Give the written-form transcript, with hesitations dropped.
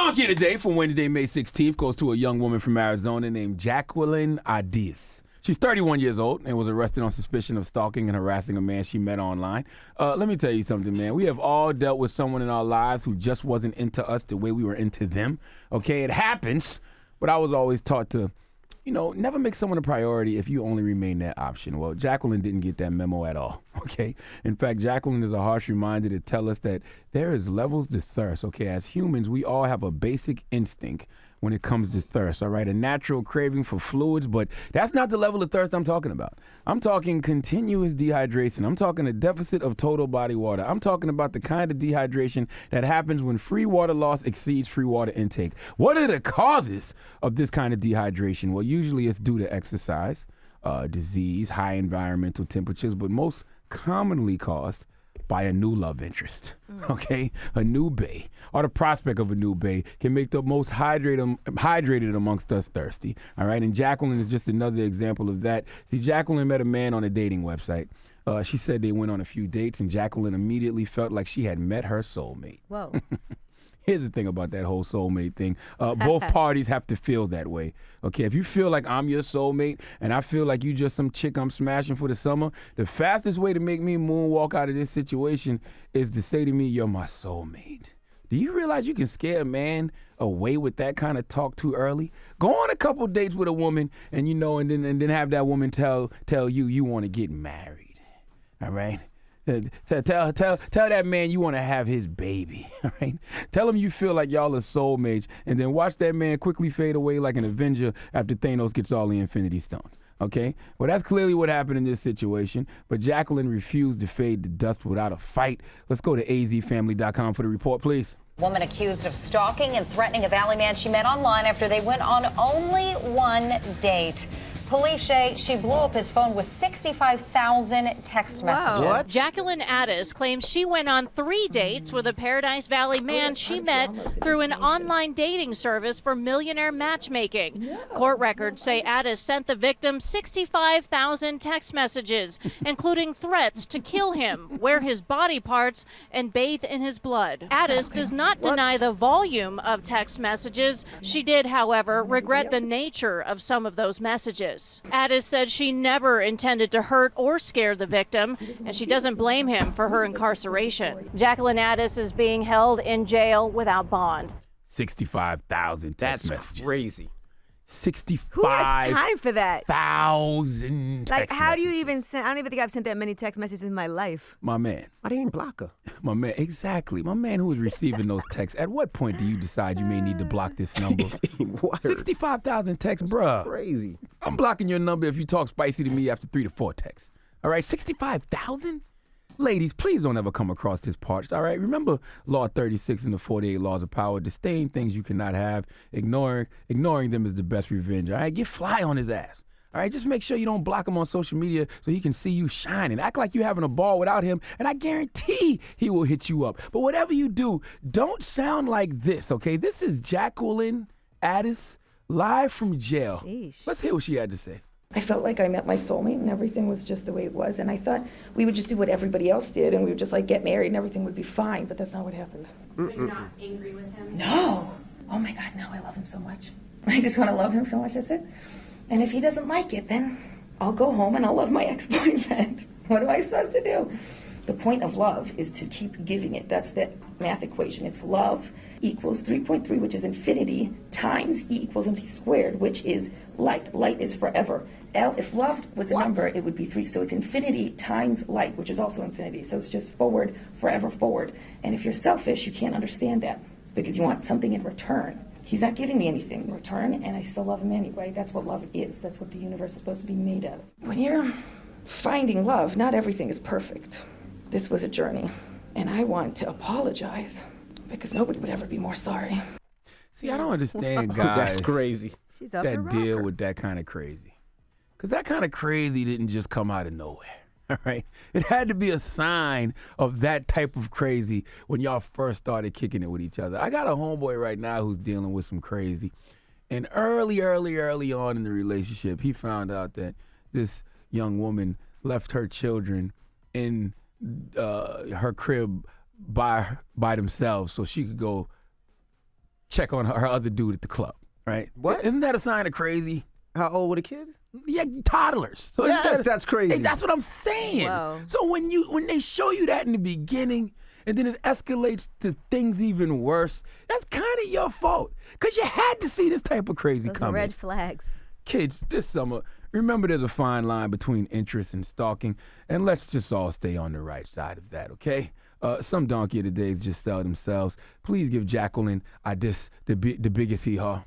Donkey of the Day for Wednesday, May 16th goes to a young woman from Arizona named Jacqueline Ades. She's 31 years old and was arrested on suspicion of stalking and harassing a man she met online. Let me tell you something, man. We have all dealt with someone in our lives who just wasn't into us the way we were into them. Okay, it happens, but I was always taught to, never make someone a priority if you only remain that option. Well, Jacqueline didn't get that memo at all, okay? In fact, Jacqueline is a harsh reminder to tell us that there is levels to thirst, okay? As humans, we all have a basic instinct when it comes to thirst, all right? A natural craving for fluids, but that's not the level of thirst I'm talking about. I'm talking continuous dehydration. I'm talking a deficit of total body water. I'm talking about the kind of dehydration that happens when free water loss exceeds free water intake. What are the causes of this kind of dehydration? Well, usually it's due to exercise, disease, high environmental temperatures, but most commonly caused by a new love interest, okay? A new bae, or the prospect of a new bae can make the most hydrated amongst us thirsty, all right? And Jacqueline is just another example of that. See, Jacqueline met a man on a dating website. She said they went on a few dates, and Jacqueline immediately felt like she had met her soulmate. Whoa. Here's the thing about that whole soulmate thing. Both parties have to feel that way. Okay, if you feel like I'm your soulmate and I feel like you just some chick I'm smashing for the summer, the fastest way to make me moonwalk out of this situation is to say to me, you're my soulmate. Do you realize you can scare a man away with that kind of talk too early? Go on a couple dates with a woman and and then have that woman tell you want to get married. All right? Tell that man you want to have his baby, all right? Tell him you feel like y'all are soulmates, and then watch that man quickly fade away like an Avenger after Thanos gets all the Infinity Stones, okay? Well, that's clearly what happened in this situation, but Jacqueline refused to fade to dust without a fight. Let's go to azfamily.com for the report, please. Woman accused of stalking and threatening a Valley man she met online after they went on only one date. Police say she blew up his phone with 65,000 text messages. What? Jacqueline Ades claims she went on 3 dates with a Paradise Valley man she met through an online dating service for millionaire matchmaking. Court records say Ades sent the victim 65,000 text messages, including threats to kill him, wear his body parts, and bathe in his blood. Ades does not deny the volume of text messages. She did, however, regret the nature of some of those messages. Ades said she never intended to hurt or scare the victim, and she doesn't blame him for her incarceration. Jacqueline Ades is being held in jail without bond. 65,000 text messages. That's crazy. 65,000 Who has time for that? text How do you messages. even send? I don't even think I've sent that many text messages in my life. My man. Why they ain't block her? My man, exactly. My man who is receiving those texts. At what point do you decide you may need to block this number? Word. 65,000 texts, bruh. Crazy. I'm blocking your number if you talk spicy to me after 3 to 4 texts. All right, 65,000? Ladies, please don't ever come across this parched, all right? Remember Law 36 and the 48 Laws of Power. Disdain things you cannot have. Ignoring them is the best revenge, all right? Get fly on his ass. All right, just make sure you don't block him on social media so he can see you shining. Act like you're having a ball without him, and I guarantee he will hit you up. But whatever you do, don't sound like this, okay? This is Jacqueline Ades live from jail. Sheesh. Let's hear what she had to say. I felt like I met my soulmate and everything was just the way it was. And I thought we would just do what everybody else did and we would just like get married and everything would be fine. But that's not what happened. So you're not angry with him? No. Oh my God, no, I love him so much. I just want to love him so much, that's it. And if he doesn't like it, then I'll go home and I'll love my ex-boyfriend. What am I supposed to do? The point of love is to keep giving it. That's the math equation. It's love equals 3.3, which is infinity, times E equals MC squared, which is light. Light is forever. If love was a number, it would be 3. So it's infinity times light, which is also infinity. So it's just forward, forever forward. And if you're selfish, you can't understand that because you want something in return. He's not giving me anything in return, and I still love him anyway. That's what love is. That's what the universe is supposed to be made of. When you're finding love, not everything is perfect. This was a journey, and I want to apologize because nobody would ever be more sorry. See, I don't understand guys That's crazy. She's up to that rock deal her. with that kind of crazy. Because that kind of crazy didn't just come out of nowhere, all right? It had to be a sign of that type of crazy when y'all first started kicking it with each other. I got a homeboy right now who's dealing with some crazy. And early on in the relationship, he found out that this young woman left her children in her crib by themselves so she could go check on her other dude at the club, right? What? Isn't that a sign of crazy? How old were the kids? Yeah, toddlers. So isn't Yes, that's crazy. Hey, that's what I'm saying. Whoa. So when they show you that in the beginning, and then it escalates to things even worse, that's kind of your fault. Because you had to see this type of crazy Those are coming. red flags. Kids, this summer, remember there's a fine line between interest and stalking, and let's just all stay on the right side of that, okay? Some donkey of the days just sell themselves. Please give Jacqueline Ades the biggest hee-haw.